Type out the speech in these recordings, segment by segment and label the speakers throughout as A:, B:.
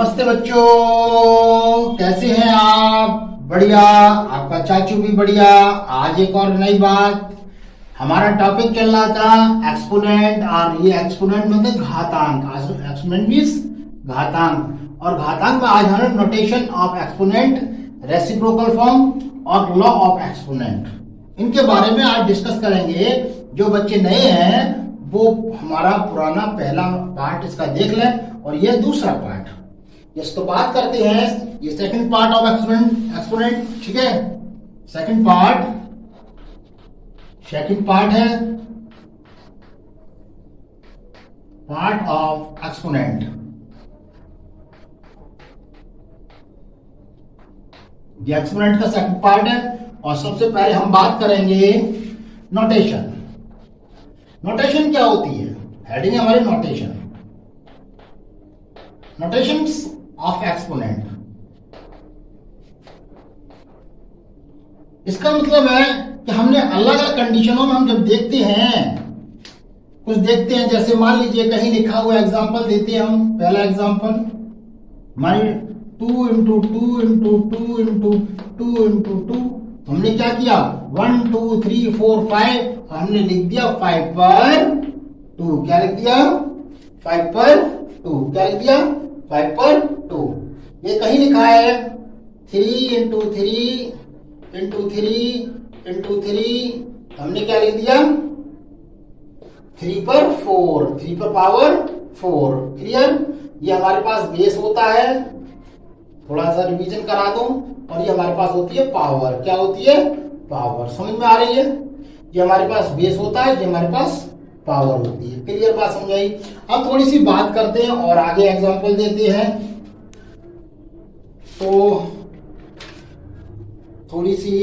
A: नमस्ते बच्चों, कैसे हैं आप? बढ़िया। आपका चाचू भी बढ़िया। आज एक और नई बात, हमारा टॉपिक चल रहा था एक्सपोनेंट, और ये एक्सपोनेंट मतलब घातांक। एक्सपोनेंट मींस घातांक, और घातांक में आज हमारा notation of exponent, reciprocal form और लॉ ऑफ एक्सपोनेंट, इनके बारे में आज डिस्कस करेंगे। जो बच्चे नए हैं वो हमारा पुराना पहला पार्ट इसका देख लें, और ये दूसरा पार्ट। यस, तो बात करते हैं ये सेकंड पार्ट ऑफ एक्सपोनेंट, ठीक है। सेकंड पार्ट है पार्ट ऑफ एक्सपोनेंट। ये एक्सपोनेंट का सेकंड पार्ट है, और सबसे पहले हम बात करेंगे नोटेशन। नोटेशन क्या होती है? हेडिंग है हमारी नोटेशन, नोटेशंस ऑफ एक्सपोनेंट। इसका मतलब है कि हमने अलग अलग कंडीशनों में हम जब देखते हैं, कुछ देखते हैं, जैसे मान लीजिए कहीं लिखा हुआ एग्जांपल देते हैं हम। पहला एग्जांपल मान 2 इंटू 2 इंटू 2 इंटू 2 इंटू 2। हमने क्या किया? 1 2 3 4 5, हमने लिख दिया 5 पर 2। क्या लिख दिया? 5 पर 2। क्या लिख दिया? 5 पर 2। ये कहीं लिखा है 3 इंटू 3 इंटू 3 इंटू 3, हमने क्या लिख दिया? 3 पर 4, 3 पर पावर 4। क्लियर? ये हमारे पास बेस होता है, थोड़ा सा रिवीजन करा दूं, और ये हमारे पास होती है पावर। क्या होती है? पावर। समझ में आ रही है? ये हमारे पास बेस होता है, ये हमारे पास पावर होती है। क्लियर बात समझाई? अब थोड़ी सी बात करते हैं और आगे एग्जांपल देते हैं। तो थोड़ी सी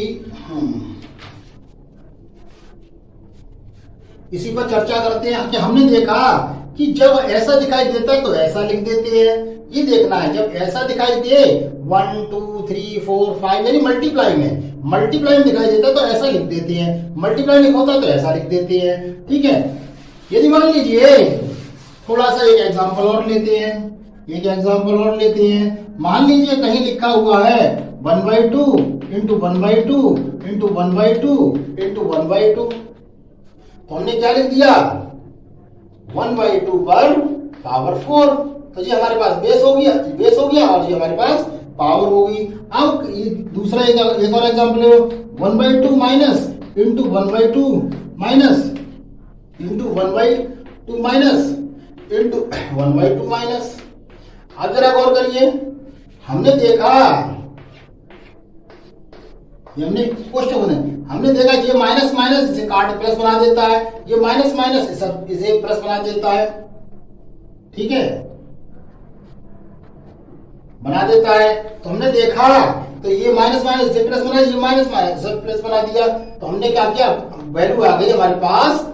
A: इसी पर चर्चा करते हैं कि हमने देखा कि जब ऐसा दिखाई देता है तो ऐसा लिख देते हैं। ये देखना है, जब ऐसा दिखाई दे 1 2 3 4 5 यानी मल्टीप्लाई में दिखाई देता है तो ऐसा लिख देते हैं। मल्टीप्लाई नहीं होता तो ऐसा लिख देते हैं। ठीक है। यदि मान लीजिए थोड़ा सा एक एग्जांपल और लेते हैं, मान लीजिए कहीं लिखा हुआ है 1/2 इंटू 1/2 इंटू 1/2 इंटू 1/2, तो हमने क्या लिख दिया? 1/2 पर पावर 4। तो ये हमारे पास बेस हो गया, और ये हमारे पास पावर होगी। अब दूसरा एक और एग्जांपल है 1/2 minus into 1/2 minus into 1/2 minus into 1/2 minus. अब जरा गौर करिए, हमने देखा, हमने देखा ये माइनस माइनस इसे काट प्लस बना देता है, ये माइनस माइनस इसे प्लस बना देता है। ठीक है, बना देता है। तो हमने देखा तो ये माइनस माइनस इसे प्लस बना, ये माइनस माइनस इसे प्लस बना दिया। तो हमने क्या किया? वैल्यू आ गई हमारे पास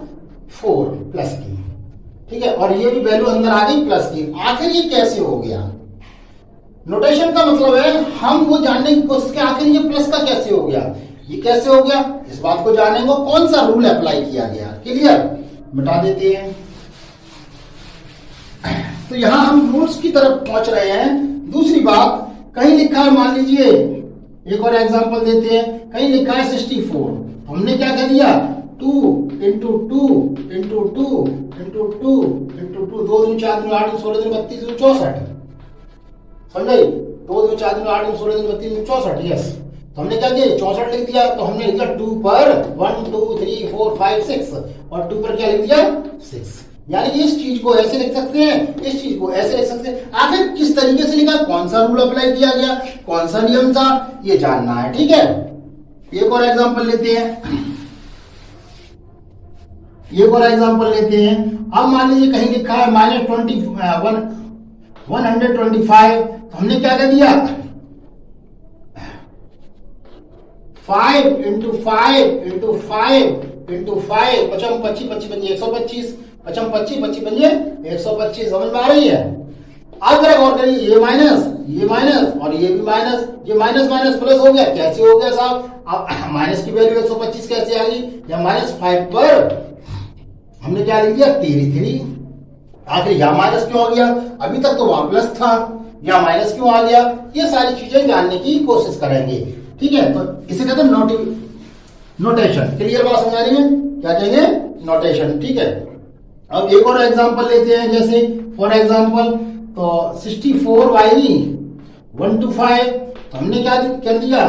A: 4 प्लस की। ठीक है, और ये भी वैल्यू अंदर आ गई प्लस की। आखिर ये कैसे हो गया? नोटेशन का मतलब है हम वो जानने की कोशिश करें आखिर ये प्लस का कैसे हो गया, ये कैसे हो गया। इस बात को जानेंगे कौन सा रूल अप्लाई किया गया। क्लियर? मिटा देते हैं। तो यहां हम रूल्स की तरफ पहुंच रहे हैं। दूसरी बात, कहीं लिखा है, मान लीजिए एक और एग्जांपल देते हैं, कहीं लिखा है 64। हमने क्या कर दिया? 2 इंटू 2 इंटू 2 इंटू 2 इंटू 2, 2 दूनी 4 दूनी 8 16 दूनी 32 दूनी 64। समझाई? 2 दूनी 4 दूनी 8 16 दूनी 32 दूनी 64। यस, तो हमने क्या किया? 64 लिख दिया। तो हमने लिख दिया 2 पर 1 2 3 4 5 6, और 2 पर क्या लिख दिया? 6। यानी कि इस चीज को ऐसे लिख सकते हैं, इस चीज को ऐसे लिख सकते हैं। आखिर किस तरीके से लिखा, कौन सा रूल अप्लाई किया गया, कौन सा नियम था, ये जानना है। ठीक है, एक और एग्जांपल लेते हैं। अब मान लीजिए कहीं लिखा है -125। तो हमने क्या कर दिया? 5 इंटू 5 इंटू 5 इंटू 5, 55 25 25 125, 55 25 25 बनिए 125। समझ में आ रही है? अब जरा गौर करिए, ये माइनस और ये भी माइनस, ये माइनस माइनस प्लस हो गया। कैसे हो गया साहब? अब माइनस की वैल्यू 125 कैसे आ गई? या -5 पर हमने क्या लिख दिया? 33। आखिर यहां माइनस क्यों हो गया? अभी तक तो वहां प्लस था। या माइनस क्यों आ गया, ये सारी चीजें जानने की कोशिश करेंगे। ठीक है, तो इसे कहते हैं नोटेशन। क्लियर बात समझ आ रही है, क्या कहेंगे, नोटेशन। ठीक है, अब एक और एग्जांपल लेते हैं, जैसे फॉर एग्जांपल तो 64/125, तो हमने क्या कर दिया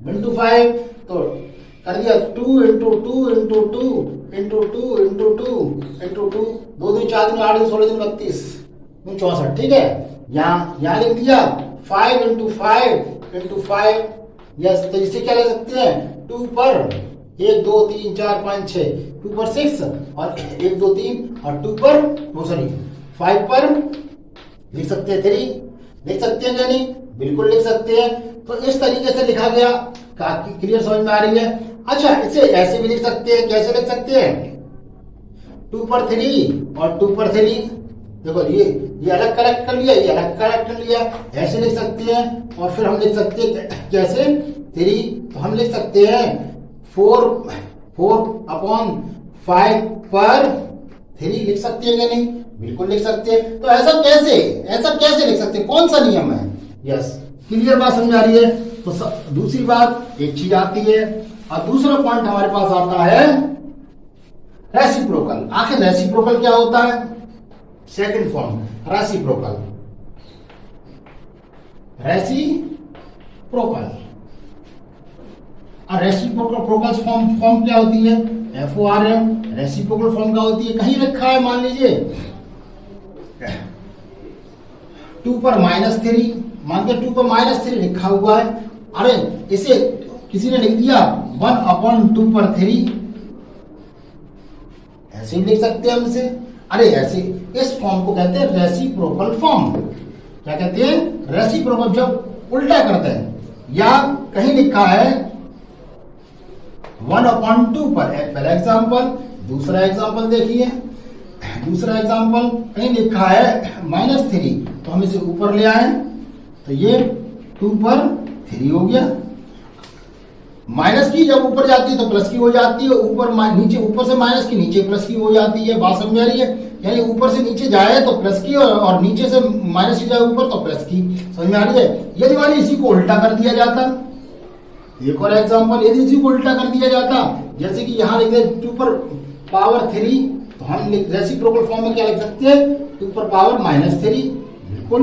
A: 125, तो कर दिया 2 × 2 × 2 × 2 × 2 × 2, 2 2 4 8 16 32 64। ठीक है, यहाँ लिख दिया 5 × 5 × 5। यस, तो इसे क्या ले सकते हैं 2 पर 1 2 3 4 5 6, 2 पर 6 और 1 2 3 और 2 पर 5 पर लिख सकते हैं 3, लिख सकते हैं क्या नहीं, बिल्कुल लिख सकते हैं। तो इस तरीके से लिखा गया, क्लियर समझ में आ रही है। अच्छा, इसे ऐसे भी लिख सकते हैं, कैसे लिख सकते हैं 2 पर 3 और 2 पर 3, देखो ये अलग कलेक्ट कर लिया, ये अलग कलेक्ट कर लिया, ऐसे लिख सकते हैं। और फिर हम लिख सकते हैं कैसे 3, तो हम लिख सकते हैं 4/5 पर 3 लिख सकते हैं क्या नहीं, बिल्कुल लिख सकते हैं। तो ऐसा कैसे लिख सकते हैं, कौन सा नियम है। यस, क्लियर बात समझ आ रही है। तो दूसरी बात एक चीज आती है, और दूसरा पॉइंट हमारे पास आता है रेसिप्रोकल। आखिर रेसिप्रोकल क्या होता है, second form reciprocal. Reciprocal form क्या होती है, FORM। रेसिप्रोकल फॉर्म क्या होती है, कहीं लिखा है मान लीजिए 2 पर -3, मान के 2 पर -3 लिखा हुआ है, अरे इसे किसी ने लिख दिया 1/2 पर 3, ऐसे भी लिख सकते हैं हम इसे। अरे ऐसे इस फॉर्म को कहते हैं रेसिप्रोकल फॉर्म। क्या कहते हैं, रेसिप्रोकल, जब उल्टा करते हैं। या कहीं लिखा है 1/2 पर, पहला एग्जांपल। दूसरा एग्जांपल देखिए, दूसरा एग्जांपल कहीं लिखा है -3, तो हम इसे ऊपर ले आए, तो ये 2 पर 3 हो गया। माइनस की जब ऊपर जाती है तो प्लस की हो जाती है, ऊपर नीचे, ऊपर से माइनस की नीचे प्लस की हो जाती है। बात समझ आ रही है, यानी ऊपर से नीचे जाए तो प्लस की, और नीचे से माइनस की जाए ऊपर तो प्लस की। समझ में आ रही है। यदि मान इसी को उल्टा कर दिया जाता, एक और एग्जांपल, यदि इसी को उल्टा कर दिया जाता, जैसे कि यहाँ लिख दे 2 पर पावर 3, तो हम रेसिप्रोकल फॉर्म में क्या लिख सकते हैं 2 पर पावर -3, बिल्कुल।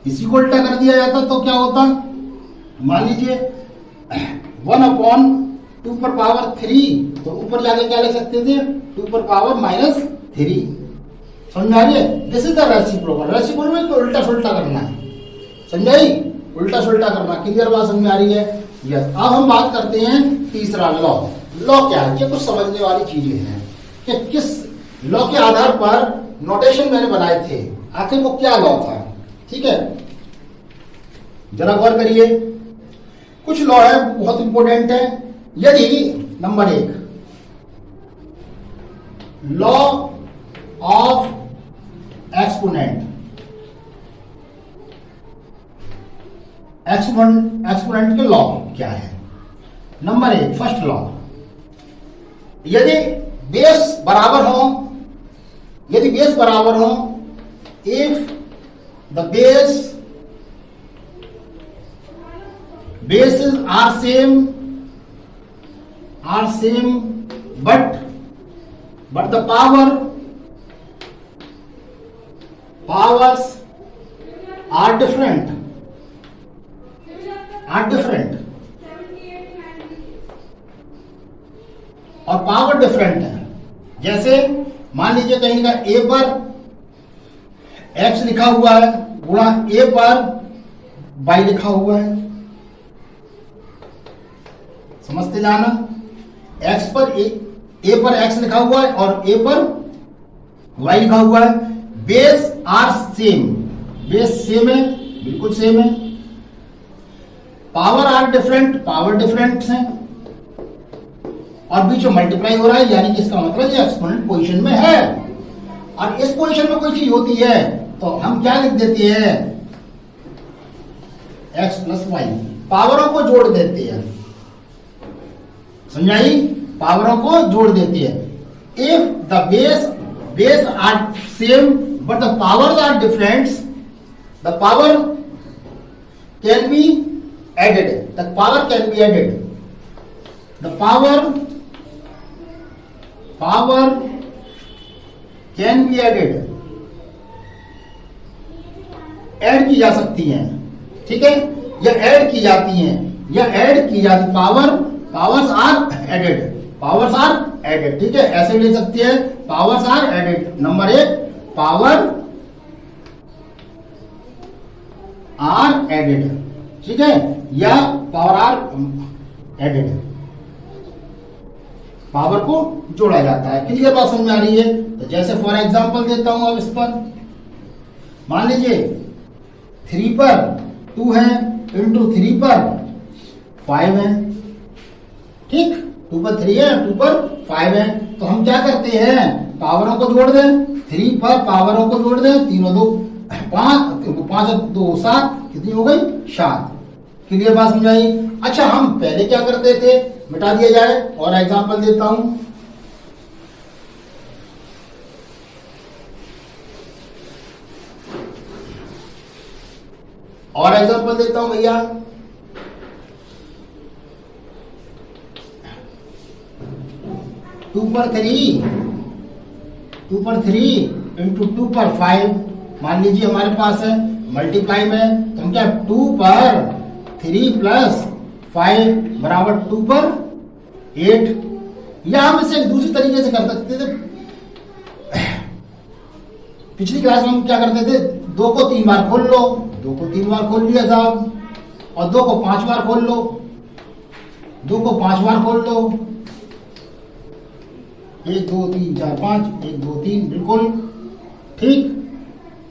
A: इसी को उल्टा कर दिया जाता तो क्या होता, मान लीजिए 1/2 पर पावर 3, तो ऊपर जाके क्या लिख सकते थे 2 पर पावर -3। समझ में आ रही है। This is the reciprocal. Reciprocal में उल्टा सुल्टा करना है, समझाई, उल्टा सुल्टा करना। क्लियर बात समझ में आ रही है। यस, अब हम बात करते हैं तीसरा लॉ। लॉ क्या है, ये कुछ समझने वाली चीजें हैं कि किस लॉ के आधार पर नोटेशन मैंने बनाए थे, आखिर वो क्या लॉ था। ठीक है, जरा गौर करिए। कुछ लॉ है बहुत इंपॉर्टेंट है। यदि नंबर 1 लॉ ऑफ एक्सपोनेंट के लॉ क्या है। नंबर 1 फर्स्ट लॉ, यदि बेस बराबर हो, if the bases are same but the powers are different और पावर डिफरेंट है। जैसे मान लीजिए कहीं का a पर x लिखा हुआ है गुणा a पर y लिखा हुआ है, समझते जाना। x पर a पर x लिखा हुआ है और a पर y लिखा हुआ है। Base are same, base same है, बिल्कुल सेम है। Power are different, power different है, और बीच में मल्टीप्लाई हो रहा है, यानी कि इसका मतलब ये एक्सपोनेंट पोजीशन में है। और इस पोजीशन में कोई चीज होती है तो हम क्या लिख देते हैं x + y, पावरों को जोड़ देते हैं। समझाई, पावरों को जोड़ देती है। If the base are same but the powers are different, the the power can be added, the power can be added, the power can be added, add की जा सकती हैं, ठीक है, या ऐड की जाती हैं, या ऐड की जाती, powers are added, powers are added, ठीक है, ऐसे लिख सकते हैं, powers are added. Number 1 power are added, ठीक है, या पावर आर एडेड, पावर को जोड़ा जाता है। क्लियर बात समझ में आ रही है? तो जैसे फॉर एग्जांपल देता हूं अब इस पर, मान लीजिए 3 पर 2 है, इंटू 3 पर 5 है, ठीक, 2 पर 3 है, 2 पर 5 है, तो हम क्या करते हैं, पावरों को जोड़ दें, 3 पर पावरों को जोड़ दें, 3 और 2 5, 5 और 2 7, कितनी हो गई 7। क्लियर बात समझाई? अच्छा, हम पहले क्या करते थे, मिटा दिया जाए, और एग्जांपल देता हूं, और एग्जांपल देता हूं भैया, 2 पर 3 इंटू 2 पर 5, मान लीजिए हमारे पास है मल्टीप्लाई में, तो हम क्या 2 पर 3 प्लस 5 बराबर 2 पर 8, या हम इसे दूसरी तरीके से कर सकते थे। पिछली क्लास में हम क्या करते थे, 2 को 3 बार खोल लो, 2 को 3 बार खोल लिया साहब, और 2 को 5 बार खोल लो, 2 को 5 बार खोल लो, 1 2 3 4 5, 1 2 3, बिल्कुल ठीक।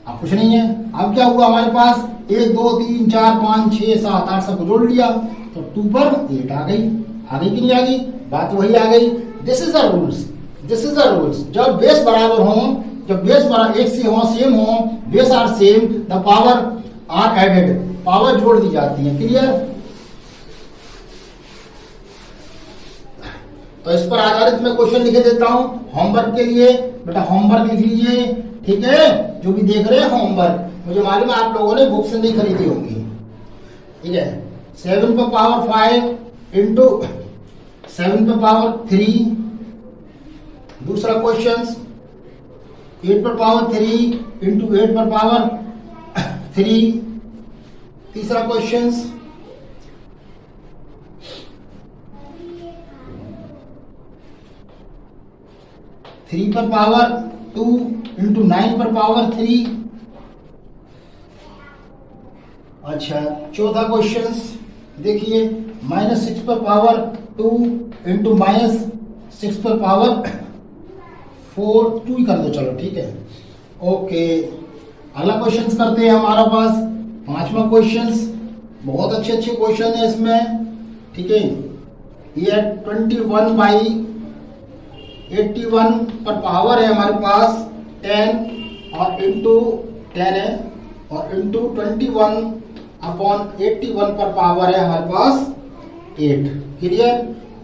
A: अब कुछ नहीं है, अब क्या हुआ हमारे पास, 1 2 3 4 5 6 7 8 सबको जोड़ लिया, तो 2 पर 8 आ गई कि नहीं आ गई? बात वही आ गई। This is the rules, this is the rules. जब बेस बराबर हो, जब बेस बराबर एक से हो, सेम हो, base are same, the power are added, power जोड़ दी जाती है। क्लियर? तो इस पर आधारित मैं क्वेश्चन लिख देता हूं होमवर्क के लिए। बेटा होमवर्क लिख लीजिए, ठीक है, जो भी देख रहे हैं होमवर्क, मुझे मालूम है आप लोगों ने बुक से नहीं खरीदी होंगी, ठीक है। 7 पर पावर 5 इंटू 7 पर पावर 3, दूसरा क्वेश्चन 8 पर पावर 3 इंटू 8 पर पावर 3, तीसरा क्वेश्चन 3 पर पावर 2 इंटू 9 पर पावर 3। अच्छा, चौथा क्वेश्चन देखिए, -6 पर पावर 2 इंटू -6 पर पावर 4, 2 ही कर दो, चलो ठीक है, ओके। अगला क्वेश्चन करते हैं हमारा पास 5वां क्वेश्चन, बहुत अच्छे क्वेश्चन है इसमें, ठीक है। ये 21/81 पर पावर है हमारे पास 10 और इंटू 10 है, और इंटू 21/81 पर पावर है हमारे पास 8। क्लियर?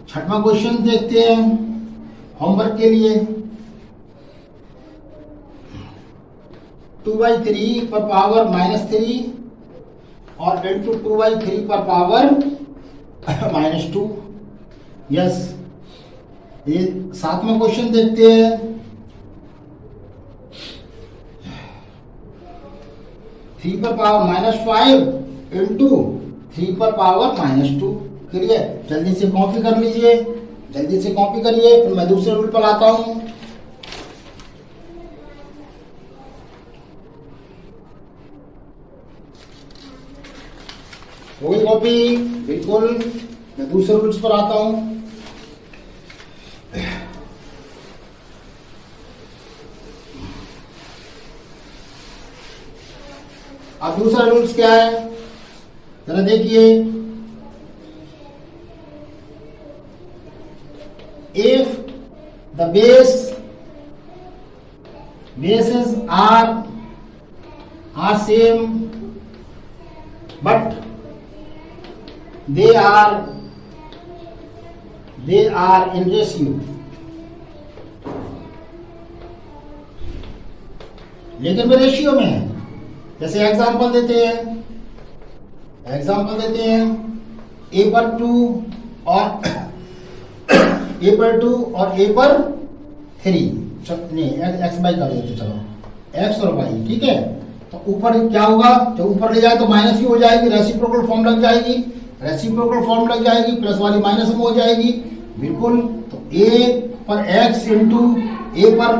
A: छठवां क्वेश्चन देखते हैं होमवर्क के लिए, 2/3 पर पावर -3 और इंटू 2/3 पर पावर -2। यस, ये 7वां क्वेश्चन देखते हैं, 3 पर पावर -5 इंटू 3 पर पावर -2। क्लियर? जल्दी से कॉपी कर लीजिए, जल्दी से कॉपी करिए, फिर मैं दूसरे रूल पर आता हूं। हो गई कॉपी? बिल्कुल, मैं दूसरे रूल्स पर आता हूं। अब दूसरा रूल्स क्या है, जरा देखिए, if the bases are same but they are in ratio, लेकिन वे रेशियो में है, जैसे एग्जांपल देते हैं, ए पर 2 और ए पर 2 और ए पर 3, नहीं एक्स बाई कर देते, चलो एक्स और वाई, ठीक है। तो ऊपर क्या होगा, जब ऊपर ले जाए तो माइनस ही हो जाएगी, रेसिप्रोकल फॉर्म लग जाएगी, प्लस वाली माइनस में हो जाएगी, बिल्कुल। तो ए पर एक्स इंटू ए पर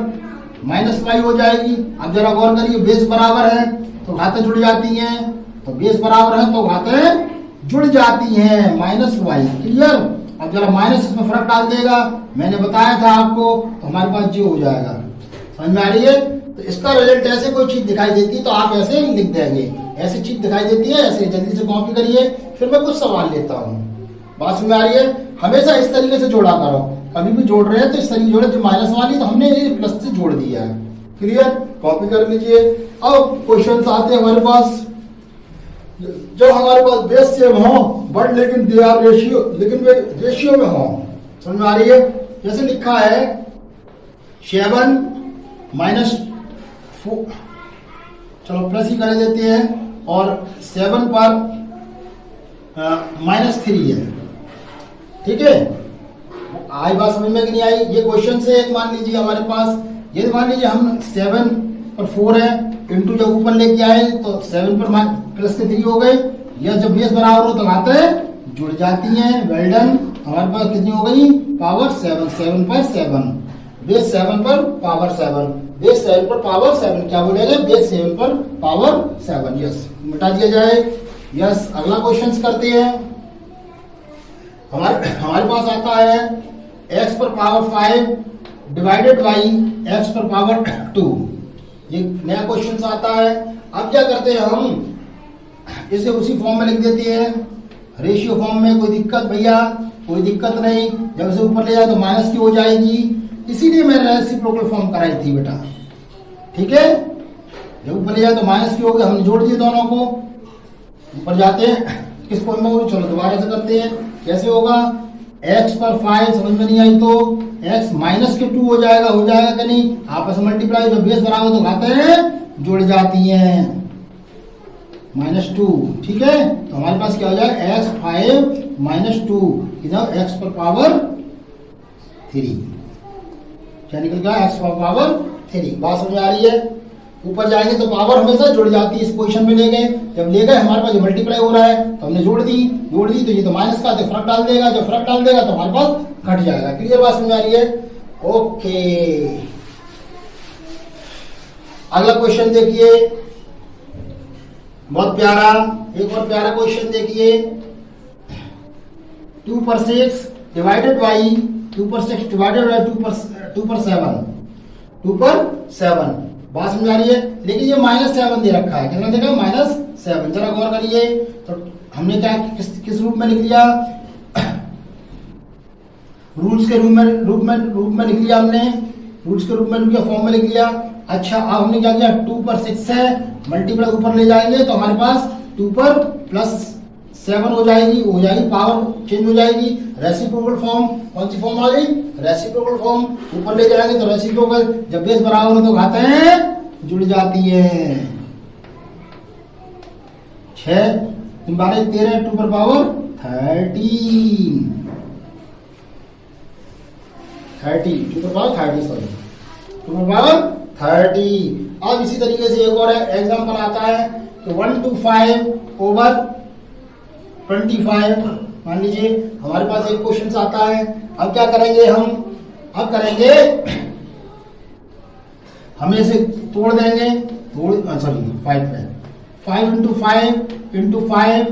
A: माइनस वाई हो जाएगी। अब जरा गौर करिए, बेस बराबर है तो घातें जुड़ जाती हैं, तो बेस बराबर है तो घातें जुड़ जाती हैं, माइनस वाई, क्लियर। अब जरा माइनस इसमें फर्क डाल देगा, मैंने बताया था आपको, तो हमारे पास जी हो जाएगा, समझ में आ रही है। तो इसका रिजल्ट ऐसे कोई चीज दिखाई देती है तो आप ऐसे लिख देंगे, ऐसी चीज दिखाई देती है, ऐसे जल्दी से कॉपी करिए, फिर मैं कुछ सवाल लेता हूँ। बात समझ में आ रही है। हमेशा इस तरीके से जोड़ा करो, कभी भी जोड़ रहे हैं तो इस तरीके जोड़े, जो माइनस वाली तो हमने ये प्लस से जोड़ दिया है, क्लियर, कॉपी कर लीजिए। अब क्वेश्चन आते हैं हमारे पास, जो हमारे पास बेस सेम हो बट लेकिन दे आर रेशियो, लेकिन वे रेशियो में हो, समझ में आ रही है। जैसे लिखा है 7 माइनस 4, चलो प्लस ही कर देते हैं, और 7 पर -3 है, ठीक है। आई बात समझ में कि नहीं आई, ये क्वेश्चन से एक मान लीजिए हमारे पास, ये मान लीजिए हम 7 पर 4 है, इंटू जब ऊपर लेके आए तो 7 पर प्लस के 3 हो गए, या जब बेस बराबर हो तो घातें जुड़ जाती हैं, वेल डन। हमारे पास कितनी हो गई, पावर 7, 7 पर 7, बेस 7 पर पावर 7, बेस 7 पर पावर 7, क्या बोलेगा, बेस 7 पर पावर 7, यस, मिटा दिया जाए, यस। अगला क्वेश्चन करते हैं, हमारे पास आता है x पर पावर 5 डिवाइडेड बाई x पर पावर 2, ये नया क्वेश्चन आता है। अब क्या करते हैं हम, इसे उसी फॉर्म में लिख देते हैं, रेशियो फॉर्म में। कोई दिक्कत भैया, कोई दिक्कत नहीं, जब इसे ऊपर ले जाए तो माइनस की हो जाएगी, इसीलिए मैंने रेसिप्रोकल फॉर्म कराई थी बेटा, ठीक है। जब ऊपर ले जाए तो माइनस की हो गई, हमने जोड़ दिए दोनों को, ऊपर जाते हैं किस फॉर्म में होगी, चलो दोबारा से करते हैं, कैसे होगा, x पर 5 समझ में नहीं आई तो x माइनस के 2 हो जाएगा कि नहीं, आपस में मल्टीप्लाई, जब बेस बराबर तो घातें जुड़ जाती हैं, -2, ठीक है। तो हमारे पास क्या हो जाएगा, x 5 -2 इधर x पर पावर 3, क्या निकल गया, x पर पावर 3। बात समझ आ रही है। ऊपर जाएंगे तो पावर हमेशा जुड़ जाती है, इस पोजीशन में ले गए, जब ले गए हमारे पास मल्टीप्लाई हो रहा है तो हमने जोड़ दी तो ये तो माइनस का, तो फर्क डाल देगा, जब फर्क डाल देगा तो हमारे पास घट जाएगा, क्लियर, बात समझ आ रही है। ओके, अगला क्वेश्चन देखिए, बहुत प्यारा, एक और प्यारा क्वेश्चन देखिए, 2 पर 6 डिवाइडेड बाई 2 पर 6 डिवाइडेड बाई 2 पर 7, बात समझ आ रही है। लेकिन ये -7 दे रखा है, कितना देखा, -7, जरा गौर करिए। तो हमने क्या किस रूप में लिख लिया, रूट्स के रूप में लिख लिया हमने, रूट्स के रूप में लिख लिया, फॉर्म में लिख लिया। अच्छा, अब हमने क्या किया, 2 पर 6 है, मल्टीप्लाई ऊपर ले जाएंगे तो हमारे पास 2 पर +7 हो जाएगी, पावर चेंज हो जाएगी, रेसिप्रोकल फॉर्म, कौन सी फॉर्म आ गई, रेसिप्रोकल फॉर्म। ऊपर ले जाएंगे तो रेसिप्रोकल, जब बेस बराबर हो तो घातें जुड़ जाती है, 6 12 13, 2 पर पावर 30, 2 पर पावर 30, सॉरी 2 पर पावर 30। अब इसी तरीके से एक और एग्जाम्पल आता है कि 1 to 5 ओवर 25, मान लीजिए हमारे पास एक क्वेश्चन आता है। अब क्या करेंगे हम, अब करेंगे हमें इसे तोड़ देंगे, सॉरी 5 में 5 into 5 into 5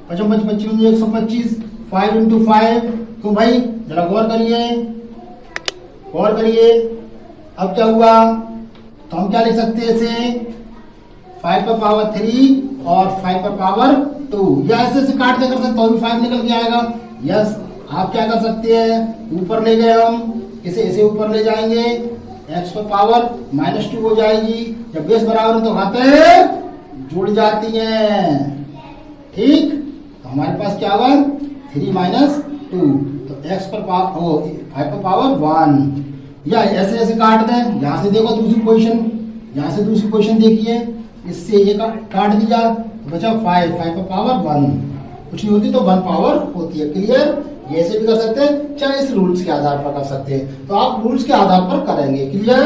A: 55 55 125, 5 into 5, तो भाई जरा गौर करिए। अब क्या हुआ, तो हम क्या लिख सकते हैं इसे, 5 पर पावर 3 और 5 पर पावर 2, या ऐसे काट दे कर सकते, तो भी 5 निकल के आएगा। यस, आप क्या कर सकते हैं, ऊपर ले गए हम, इसे ऊपर ले जाएंगे, x पर पावर -2 हो जाएगी, जब बेस बराबर हो तो घातें जुड़ जाती हैं, ठीक। तो हमारे पास क्या हुआ, 3 - 2, तो x पर पावर 5 पर पावर 1, या ऐसे काट दें। यहां से देखो दूसरी पोजीशन, देखिए इससे ये काट दिया, बचा 5, 5 पर पावर 1, कुछ नहीं होती तो 1 पावर होती है। क्लियर? ये ऐसे भी कर सकते हैं, चाहे इस रूल्स के आधार पर कर सकते हैं। तो आप रूल्स के आधार पर करेंगे। क्लियर?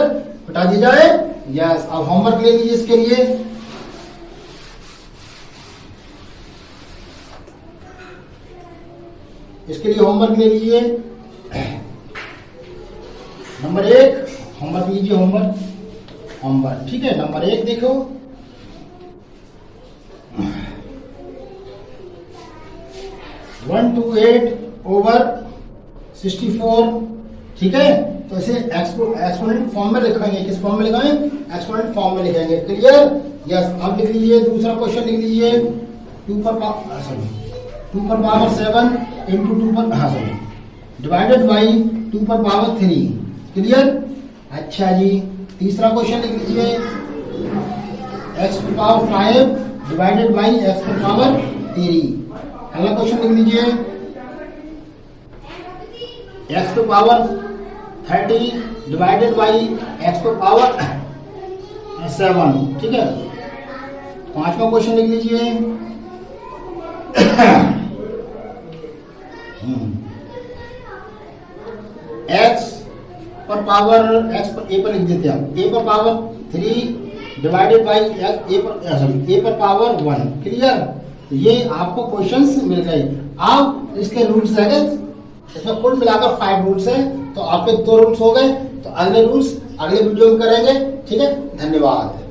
A: बता दी जाए। यस, अब होमवर्क ले लीजिए इसके लिए। इसके लिए होमवर्क ले लीजिए। नंबर 1 होमवर्क लीजिए। होमवर्क ठीक है। नंबर 1 देखो, वन टू 8 ओवर 64। ठीक है, तो इसे एक्सपोनेंट फॉर्म में लिखेंगे। किस फॉर्म में लिखेंगे? एक्सपोनेंट फॉर्म में लिखेंगे। क्लियर? यस, अब लिख लीजिए दूसरा क्वेश्चन लिख लीजिए। 2 पर पावर 7 इंटू 2 पर डिवाइडेड बाई 2 पर पावर 3। क्लियर? अच्छा जी, तीसरा क्वेश्चन लिख लीजिए, x पर पावर 5 डिवाइडेड बाई x पर पावर 3। अगला क्वेश्चन लिख लीजिए, x पर पावर 30 डिवाइडेड बाई x पर पावर 7। ठीक है, पांचवा क्वेश्चन लिख लीजिए, x पर पावर x पर a पर लिख देते हैं, a पर पावर 3 डिवाइडेड बाई a पर पावर 1। क्लियर? तो ये आपको क्वेश्चंस मिल गए। अब इसके रूल्स रह गए, इसमें कुल मिलाकर 5 रूल्स है, तो आपके 2 रूल्स हो गए। तो अगले रूल्स अगले वीडियो में करेंगे। ठीक है, धन्यवाद।